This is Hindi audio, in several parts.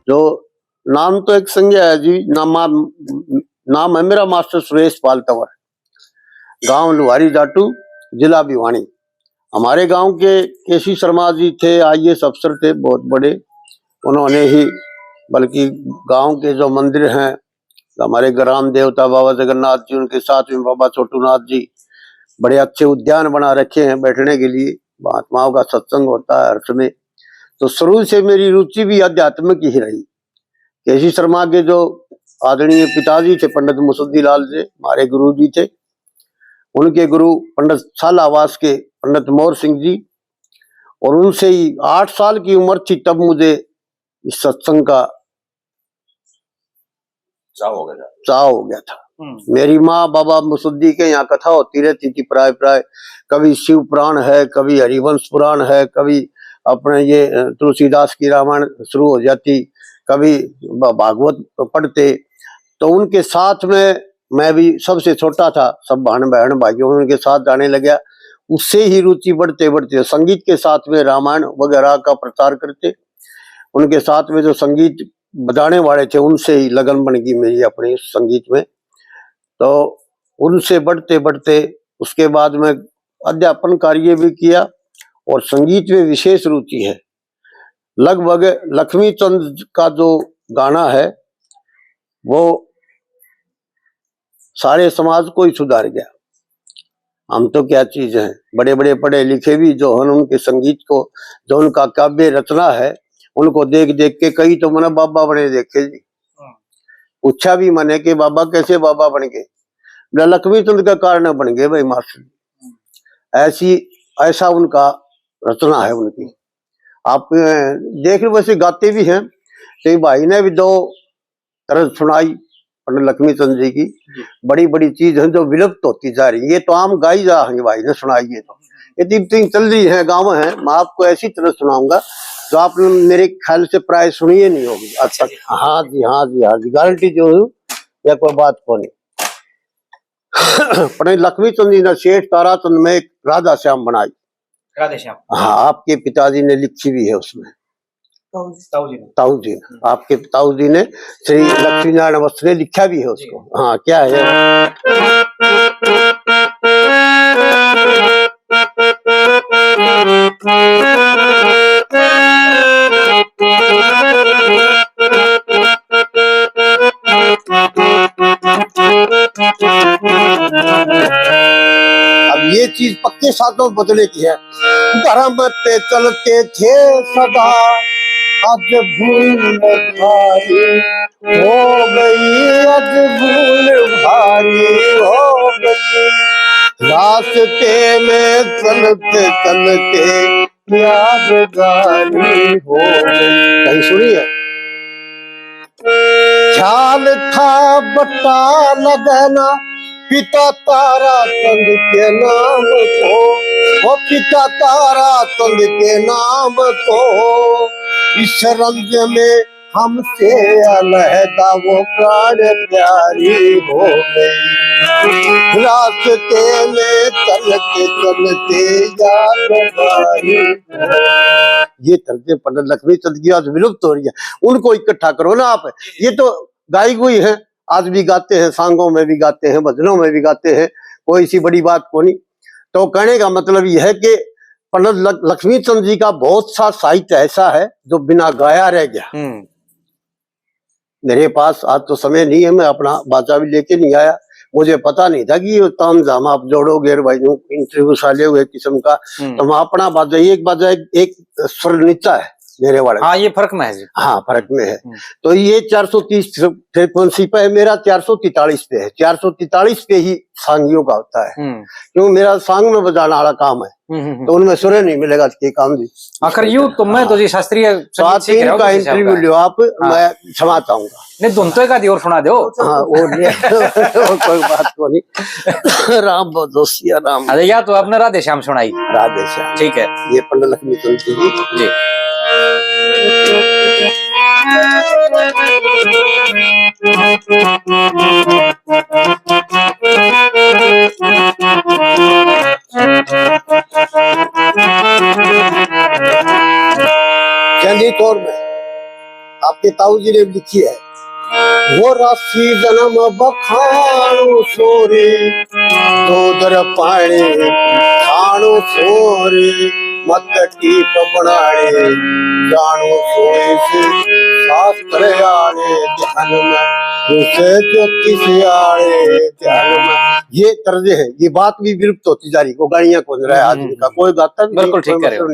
जो नाम तो एक संज्ञा है जी, नाम है मेरा मास्टर सुरेश पाल तंवर, गांव लुहारी जाटू, जिला भिवानी। हमारे गांव के केसी शर्मा जी थे, आईएएस अफसर थे, बहुत बड़े। उन्होंने ही बल्कि गांव के जो मंदिर हैं, हमारे ग्राम देवता बाबा जगन्नाथ जी, उनके साथ में बाबा छोटूनाथ जी, बड़े अच्छे उद्यान बना रखे हैं बैठने के लिए, महात्माओं का सत्संग होता है हर समय। तो शुरू से मेरी रुचि भी अध्यात्म की ही रही। केसी शर्मा के जो आदरणीय पिताजी थे पंडित मुसद्दी लाल जी, हमारे गुरु जी थे, उनके गुरु पंडित सालावास के पंडित मोर सिंह जी, और उनसे ही 8 साल की उम्र थी तब मुझे इस सत्संग का चाव हो गया था। मेरी माँ बाबा मुसद्दी के यहाँ कथा होती रहती थी प्राय प्राय, कभी शिव पुराण है, कभी हरिवंश पुराण है, कभी अपने ये तुलसीदास की रामायण शुरू हो जाती, कभी भागवत पढ़ते। तो उनके साथ में मैं भी सबसे छोटा था, सब बहन भाइयों में उनके साथ जाने लगा। उससे ही रुचि बढ़ते बढ़ते संगीत के साथ में रामायण वगैरह का प्रचार करते। उनके साथ में जो संगीत बजाने वाले थे, उनसे ही लगन बन गई मेरी अपने संगीत में। तो उनसे बढ़ते बढ़ते उसके बाद में अध्यापन कार्य भी किया, और संगीत में विशेष रुचि है। लगभग लक्ष्मी चंद का जो गाना है वो सारे समाज को ही सुधार गया। हम तो क्या चीज हैं, बड़े बड़े पढ़े लिखे भी जो हैं, उनके संगीत को, जो उनका काव्य रचना है, उनको देख देख के कई तो मैंने बाबा बने देखे जी। पूछा भी मैंने कि बाबा कैसे बाबा बन गए? लक्ष्मी चंद का कारण बन गए भाई मास्टर। ऐसा उनका रचना है उनकी। आप देख लो, वैसे गाते भी हैं। तो भाई ने भी 2 तरह सुनाई पंडित लक्ष्मी चंद जी की, बड़ी बड़ी चीज है जो विलुप्त होती जा रही है। ये तो आम गाई जा रही भाई ने सुनाई, ये तो ये तीन चल रही है गाँव है। मैं आपको ऐसी तरह सुनाऊंगा जो आपने मेरे ख्याल से प्राय सुनी ही नहीं होगी आज तक। हाँ जी, हाँ जी, हाँ जी, गारंटी जो है या कोई बात को नहीं। पंडित लक्ष्मी चंद जी ने सेठ ताराचंद में एक राधा श्याम बनाई। राधे श्याम, हाँ, आपके पिताजी ने लिखी भी है उसमें, ताऊ जी ने, आपके ताऊ जी ने श्री लक्ष्मी नारायण अवस्थी ने लिखा भी है उसको। हाँ, क्या है अब ये चीज पक्के साथों बदले की है। धर्म पे चलते थे सदा, आज भूल भारी हो गई, आज भूल भारी हो गई। रास्ते में चलते चलते यादगारी हो गई। कहीं सुनी है? ख्याल था बता लगना पिता ताराचंद के नाम को, वो पिता ताराचंद के नाम को। इस रंग में हमसे अलहदा वो प्राण प्यारी हो गई। रास्ते में चलते चलते यादगारी। ये तरह पंडित लक्ष्मी चंद की आज विलुप्त हो रही है, उनको इकट्ठा करो ना आप। ये तो गाई गुई है, आज भी गाते हैं, सांगों में भी गाते हैं, भजनों में भी गाते हैं, कोई सी बड़ी बात को नहीं। तो कहने का मतलब यह है कि पंडित लक्ष्मी चंद जी का बहुत सा साहित्य ऐसा है जो बिना गाया रह गया। मेरे पास आज तो समय नहीं है, मैं अपना बाजा भी लेके नहीं आया। मुझे पता नहीं था कि ये ताम झाम आप जोड़ोगे भाई, इंटरव्यू साले हुए किस्म का। तो मैं अपना बाजा, एक बाजा एक स्वर नीचा है मेरे वाले। हाँ, ये फर्क में है जी। हाँ, फर्क में है। तो ये 430 फ्रीक्वेंसी पे है, मेरा 443 पे है। 443 पे ही सांगियों का होता है, क्योंकि मेरा सांग में बजाना वाला काम है। तो उनमें सुरे नहीं मिलेगा ये काम जी। आखिर यूं तो मैं तो जी शास्त्रीय संगीत का इंटरव्यू लियो आप। हाँ। मैं क्षमा चाहूंगा। नहीं, धुन का दी और सुना दो। हाँ, वो कोई बात को नहीं। राम दोस्तिया राम। अरे या तो आपने राधे श्याम सुनाई। राधे श्याम, ठीक है। ये पंडित लक्ष्मी चंद जी। चंदी तौर में आपके ताऊ जी ने लिखी है, वो राशि जन्म बखाणो सोरे, दो दर पाणे खाणो सोरे, मत टीप बनाणे जानो सोए से, शास्त्र आणे ध्यान में, उसे ज्योतिष आणे ध्यान में। ये तर्ज है, ये बात भी विलुप्त होती जा रही, वो गाड़ियां कौन रहा है आदमी का, कोई गाता भी बिल्कुल ठीक कह रहे हो।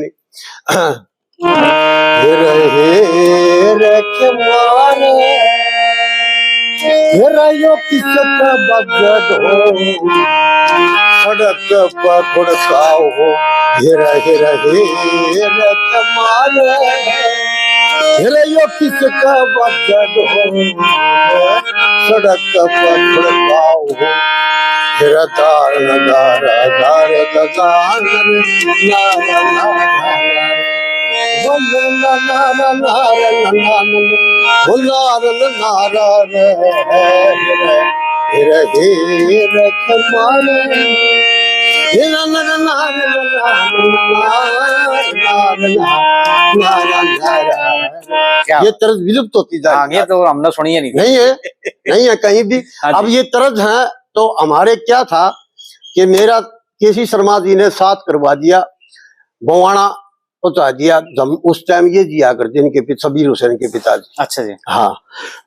सड़क पर फुड़काओ हेरा हेरा हेरा कमाल, हेरा यो किसका बजट हो, सड़क पर फुड़काओ हेरा दार दार दार दार ये तरज विलुप्त होती जा रही है। ये तो हमने सुनी है नहीं। नहीं है, नहीं है कहीं भी। अब ये तरज है तो हमारे क्या था कि मेरा केसी शर्मा जी ने साथ करवा दिया, गोवाना पहुंचा दिया। उस टाइम ये जिया करते इनके पिता सबीर हुसैन के पिताजी। अच्छा जी। हाँ,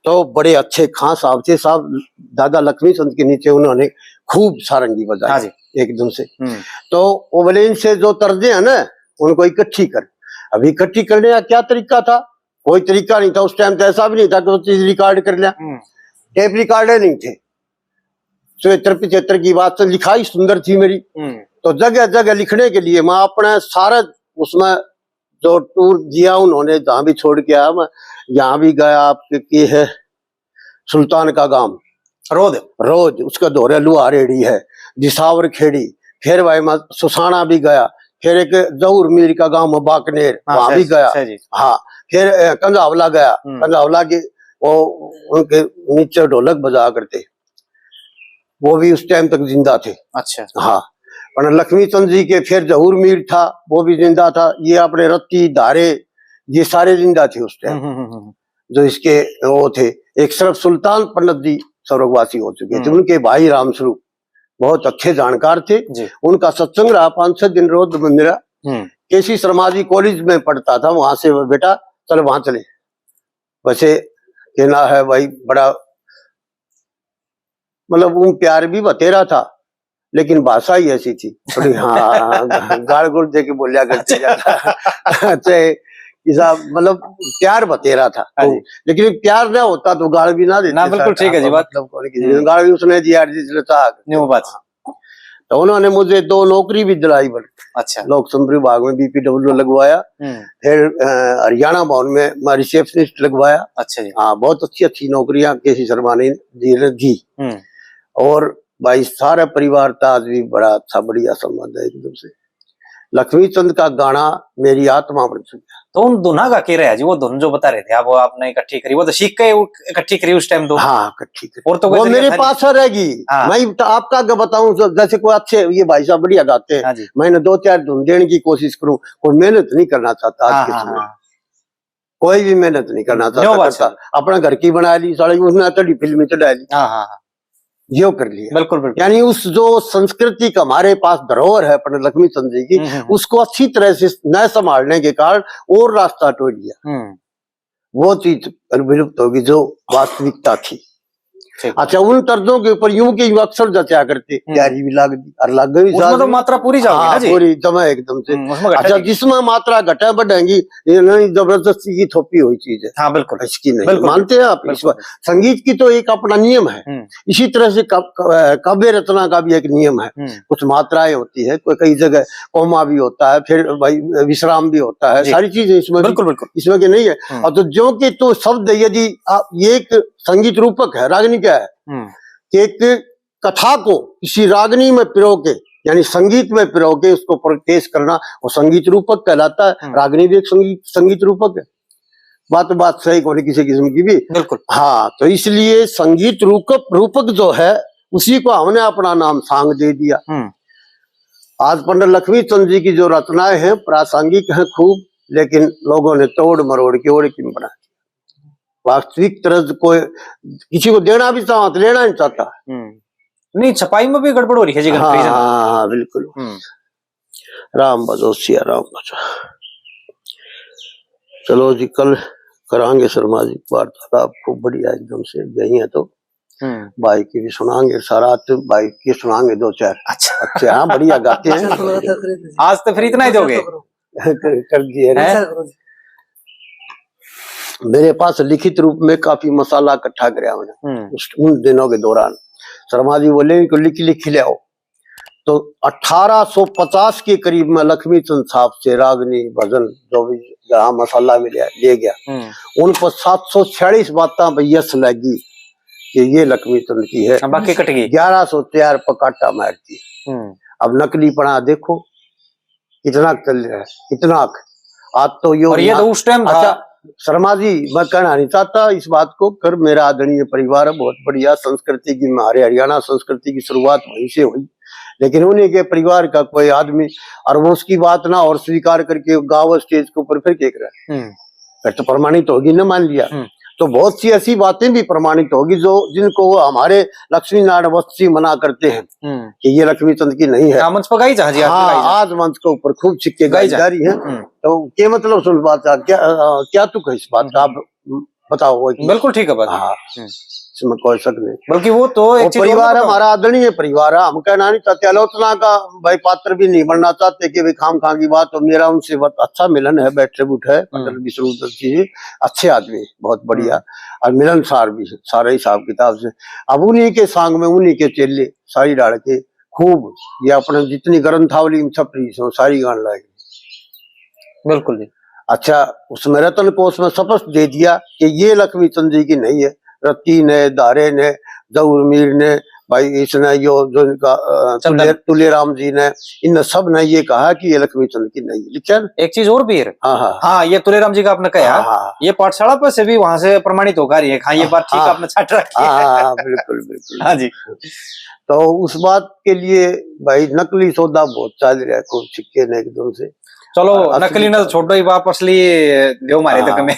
तो बड़े अच्छे खां साहब थे साहब, दादा लक्ष्मी चंद के नीचे उन्होंने खूब सारंगी बजाई। हाँ जी। एकदम से। तो वो बोले इनसे जो तर्जे है ना उनको इकट्ठी कर। अभी इकट्ठी करने का क्या तरीका था? कोई तरीका नहीं था उस टाइम, तो ऐसा भी नहीं था कि वो चीज रिकॉर्ड कर लिया, टेप रिकॉर्डर नहीं थे। 74-75 की बात, तो लिखाई सुंदर थी मेरी, तो जगह जगह लिखने के लिए मैं अपने सारा उसमें जो टूर दिया उन्होंने, जहां भी छोड़ के आया मैं, यहाँ भी गया आपके की है सुल्तान का गांव रोज उसका दौरे लुहा रेडी है, दिसावर खेड़ी, फिर भाई मैं सुसाना भी गया, फिर एक जहूर मीर का गांव में बाकनेर, वहां भी गया। हाँ, फिर कंजावला गया, कंजावला के वो उनके नीचे ढोलक बजा करते, वो भी उस टाइम तक जिंदा थे। अच्छा। हाँ, पर लक्ष्मी चंद जी के फिर जहूर मीर था, वो भी जिंदा था। ये अपने रत्ती धारे ये सारे जिंदा थे उस टाइम जो इसके वो थे। एक सिर्फ सुल्तान पंडित जी स्वर्गवासी हो चुके थे, उनके भाई रामस्वरूप बहुत अच्छे जानकार थे। उनका सत्संग रहा 5-6 दिन रोज मेरा। केसी शर्मा जी कॉलेज में पढ़ता था, वहां से बेटा चल वहां चले। वैसे कहना है भाई बड़ा मतलब उन प्यार भी बतेरा था, लेकिन भाषा ही ऐसी थी थोड़ी। हाँ, गाड़ गुड़ दे के बोलिया करते जाता मतलब प्यार बतेरा था तो, लेकिन प्यार ना होता तो गाड़ भी ना देते ना। बिल्कुल ठीक है जी बात। मतलब गाड़ भी उसने दिया बात। तो उन्होंने मुझे 2 नौकरी भी दिलाई बड़ी। अच्छा। लोक संपर्क विभाग में BPW लगवाया, फिर हरियाणा भवन में मैं रिसेप्शनिस्ट लगवाया। अच्छा जी। हाँ, बहुत अच्छी अच्छी नौकरियां केसी शर्मा ने दी। और भाई सारा परिवार था आज भी बड़ा अच्छा बढ़िया संबंध है एकदम से। लक्ष्मी चंद का गाना मेरी आत्मा बन चुका। तो उन दोनों का क्या रहा जी? वो धुन जो बता रहे थे आप, वो आपने इकट्ठी करी, वो तो सीख के इकट्ठी करी उस टाइम? तो हाँ, इकट्ठी करी। और तो वो मेरे पास रहेगी। मैं तो आपका बताऊं, जैसे कोई अच्छे ये भाई साहब बढ़िया गाते हैं, मैंने 2-4 धुन देने की कोशिश करूं, कोई मेहनत नहीं करना चाहता आज के समय। कोई भी मेहनत नहीं करना चाहता, अपना घर की बना ली साड़ी, उसने तड़ी फिल्म चढ़ा ली, यो कर लिया। बिल्कुल बिल्कुल। यानी उस जो संस्कृति का हमारे पास धरोहर है पंडित लक्ष्मी चंद जी की, उसको अच्छी तरह से न संभालने के कारण और रास्ता टोल लिया। वो चीज विलुप्त होगी जो वास्तविकता थी। अच्छा, उन तर्जों के ऊपर यूं के अक्सर जचा करते, प्यारी भी लाग दी और लाग गई, उसमें तो मात्रा पूरी जाएगी ना जी? पूरी जमा एकदम से। अच्छा, जिसमें मात्रा घटा बढ़ेगी, ये नहीं जबरदस्ती की थोपी हुई चीज है। हाँ बिल्कुल, इसकी नहीं मानते हैं आप? संगीत की तो एक अपना नियम है, इसी तरह से काव्य रचना का भी एक नियम है। कुछ मात्राएं होती है, कई जगह कोमा भी होता है, फिर भाई विश्राम भी होता है, सारी चीजें इसमें बिल्कुल इसमें की नहीं है। और तो जो कि तो शब्द यदि ये एक संगीत रूपक है, रागनी क्या है कि एक कथा को किसी रागनी में पिरो के, यानी संगीत में पिरो के उसको पेश करना, वो संगीत रूपक कहलाता है। रागनी भी एक संगीत रूपक है। बात सही कोई किसी किस्म की भी। बिल्कुल। हाँ, तो इसलिए संगीत रूपक जो है उसी को हमने अपना नाम सांग दे दिया। आज पंडित लक्ष्मी चंद जी की जो रचनाएं हैं प्रासंगिक हैं खूब, लेकिन लोगों ने तोड़ मरोड़ के और की बना। वास्तविक तरह कोई किसी को देना भी चाहो तो लेना नहीं चाहता। नहीं, छपाई में भी गड़बड़ हो रही है जी हाँ, गणपति जी। हाँ, बिल्कुल। राम भजो सिया राम भजो। चलो जी, कल करांगे सामाजिक वार्तालाप खूब बढ़िया एकदम से, यही है तो भाई की भी सुनाएंगे, सारा भाई की सुनाएंगे दो चार। अच्छा, अच्छे, हाँ, बढ़िया गाते हैं। आज तो फिर इतना ही दोगे? कर दिए मेरे पास लिखित रूप में काफी मसाला इकट्ठा कराया मैंने उन दिनों के दौरान। शर्मा जी बोले इनको लिख ले आओ, तो 1850 के करीब में लक्ष्मी चंद साहब से रागनी भजन जो भी जहाँ मसाला मिला ले गया, उन पर 746 बातें यस लगी कि ये लक्ष्मी चंद की है, बाकी कट गई। 1104 पकाटा मारती। अब नकली पढ़ा देखो कितना चल रहा है, कितना। आज तो ये तो उस टाइम। अच्छा शर्मा जी, मैं कहना नहीं चाहता इस बात को, कर मेरा आदरणीय परिवार है, बहुत बढ़िया संस्कृति की, हमारे हरियाणा संस्कृति की शुरुआत वहीं से हुई, लेकिन उन्हीं के परिवार का कोई आदमी और वो उसकी बात ना और स्वीकार करके गाँव स्टेज के ऊपर फिर कह रहा है, फिर तो प्रमाणित होगी ना, मान लिया तो बहुत सी ऐसी बातें भी प्रमाणित होगी जो जिनको वो हमारे लक्ष्मी नारायण वस्ती मना करते हैं कि ये लक्ष्मी चंद की नहीं है। मंच पर गाई जा जी, हाँ, आज मंच के ऊपर खूब छिक्के गाई जा रही है। तो क्या मतलब सुन बात, क्या तू कह इस बात का, आप बताओ। बिल्कुल ठीक है बात। हाँ, इसमें कोई शक नहीं, बल्कि वो तो एक परिवार हमारा आदरणीय परिवार है, हम कहना नहीं चाहते, आलोचना का भाई पात्र भी नहीं बनना चाहते कि खाम खा की बात। तो मेरा उनसे बहुत अच्छा मिलन है, बैठे बुठ है, विष्णुदत्त जी अच्छे आदमी, बहुत बढ़िया, और मिलनसार भी सारे हिसाब किताब से। अब उन्हीं के सांग में उन्हीं के चेले सारी डाल के खूब ये अपने जितनी ग्रंथावली में छपरी सो सारी गान लाएगी। बिल्कुल जी। अच्छा, उसमें रतन कोश में स्पष्ट दे दिया कि ये लक्ष्मी चंद जी की नहीं है, रत्ती ने, दारे ने, जऊर मीर ने, भाई इसने जो इनका तुलेराम जी ने, इन सब ने ये कहा कि ये लक्ष्मी चंद की नहीं है। चल एक चीज और भी है। हाँ, ये तुलेराम जी का आपने कहा, ये पाठशाला पर से भी वहां से प्रमाणित होकर ये ये बात ठीक आपने छाट रखी है। हाँ, बिल्कुल बिल्कुल। हाँ जी। तो उस बात के लिए भाई नकली सौदा बहुत चल रहा है, खूब छिक्के ने एकदम से। चलो नकली ना छोड़ो ही, बाप असली देव मारे तक में।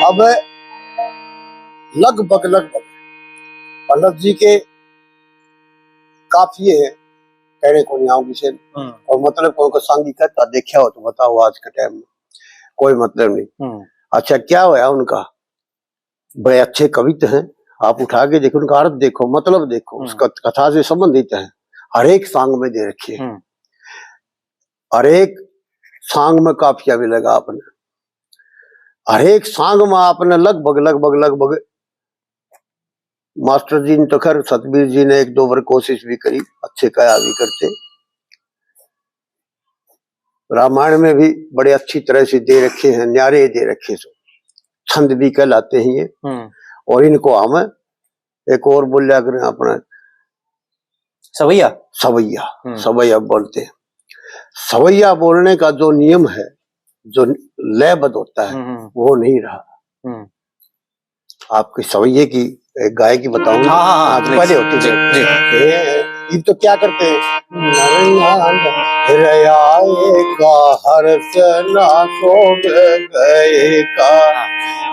अब लगभग पंडित जी के काफी है कहने को नहीं आऊंगी से, और मतलब कोई को सांगी कहता देखा हो तो बताओ आज के टाइम में, कोई मतलब नहीं। अच्छा, क्या हुआ उनका, बड़े अच्छे कवित हैं, आप उठा के देखो उनका अर्थ देखो, मतलब देखो, उसका कथा से संबंधित है, हर एक सांग में दे रखी है, हर एक सांग में काफिया भी लगा आपने, हर एक सांग में आपने लगभग मास्टर जी ने तो खैर सतबीर जी ने एक दो बार कोशिश भी करी, अच्छे कया भी करते, रामायण में भी बड़े अच्छी तरह से दे रखे हैं, न्यारे दे रखे, छंद भी कहलाते हैं ये। और इनको हम एक और बोलिया करें अपना सवैया बोलते हैं। सवैया बोलने का जो नियम है, जो लयबद्ध होता है, वो नहीं रहा। आपकी सवैये की एक गाय की बताऊंगा। हाँ, पहले होती है तो क्या करते हैं, हर्ष ना सोग गए का,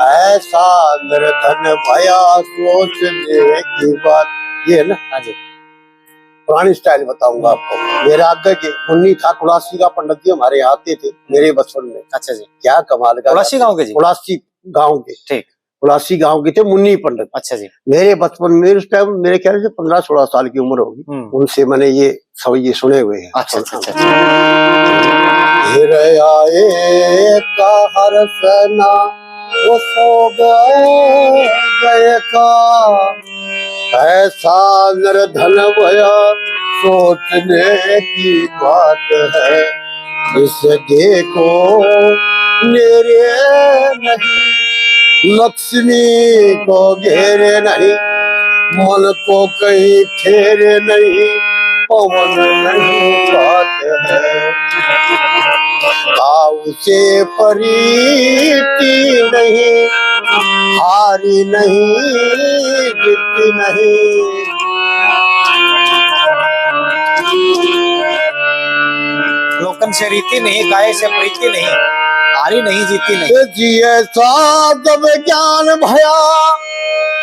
ऐसा निर्धन भया सोचने की बात, ये ना पुरानी स्टाइल बताऊंगा आपको। मेरे आगे के मुन्नी था कुड़ासी का पंडित जी हमारे आते थे मेरे बचपन में। अच्छा जी, क्या कमाल का, कुड़ासी गांव के जी, कुड़ासी गांव के, ठीक, कुड़ासी गांव के थे मुन्नी पंडित। अच्छा जी, मेरे बचपन में उस टाइम मेरे ख्याल से 15-16 साल की उम्र होगी, उनसे मैंने ये सवैये सुने हुए हैं। अच्छा। का हरसना वो सो गए का, ऐसा निर्धन भया सोचने की बात है, इस देखो मेरे नहीं, लक्ष्मी को घेरे नहीं, मन को कहीं फेरे नहीं, पवन नहीं पाते हैं, भाव से परीती नहीं, हारी नहीं जीती नहीं। लोकन से रीति नहीं, गाय से प्रीति नहीं, हारी नहीं जीती नहीं। ये जिए साधव ज्ञान भया,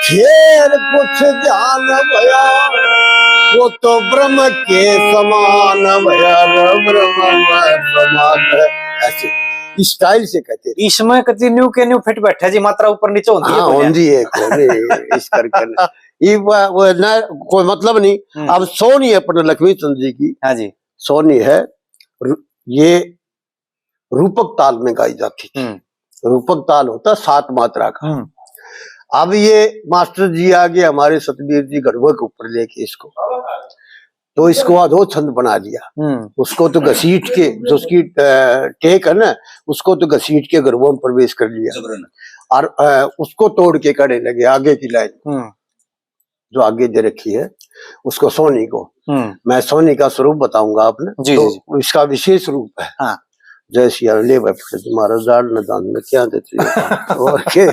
खेर कुछ ज्ञान भया, वो तो ब्रह्म के समान भया, ब्रह्म में समान है। ऐसे इस स्टाइल से कहते हैं। इसमें कति न्यू के न्यू फिट बैठा जी, मात्रा ऊपर नीचे होती है। हाँ होती है कोई इस करके ना। ये वो ना कोई मतलब नहीं। अब सोनी है अपने लक्ष्मी चंद्र जी की। हाँ जी। सोनी है, ये रूपक ताल में गाई जाती थी। रूपक ताल होता 7 मात्रा का। अब ये मास्टर जी आगे हमारे सतबीर जी गढ़वा के ऊपर लेके इसको, तो इसको अधो छंद बना दिया। उसको तो घसीट के, जो उसकी टेक है ना, उसको तो घसीट के गढ़वा में प्रवेश कर लिया, और उसको तोड़ के कड़े लगे आगे की लाइन जो आगे दे रखी है उसको, सोनी को। मैं सोनी का स्वरूप बताऊंगा आपने। जी, तो जी। इसका विशेष रूप है। हाँ। जय सिया ले बैठे तुम्हारा जाड़ न दान में क्या देते और के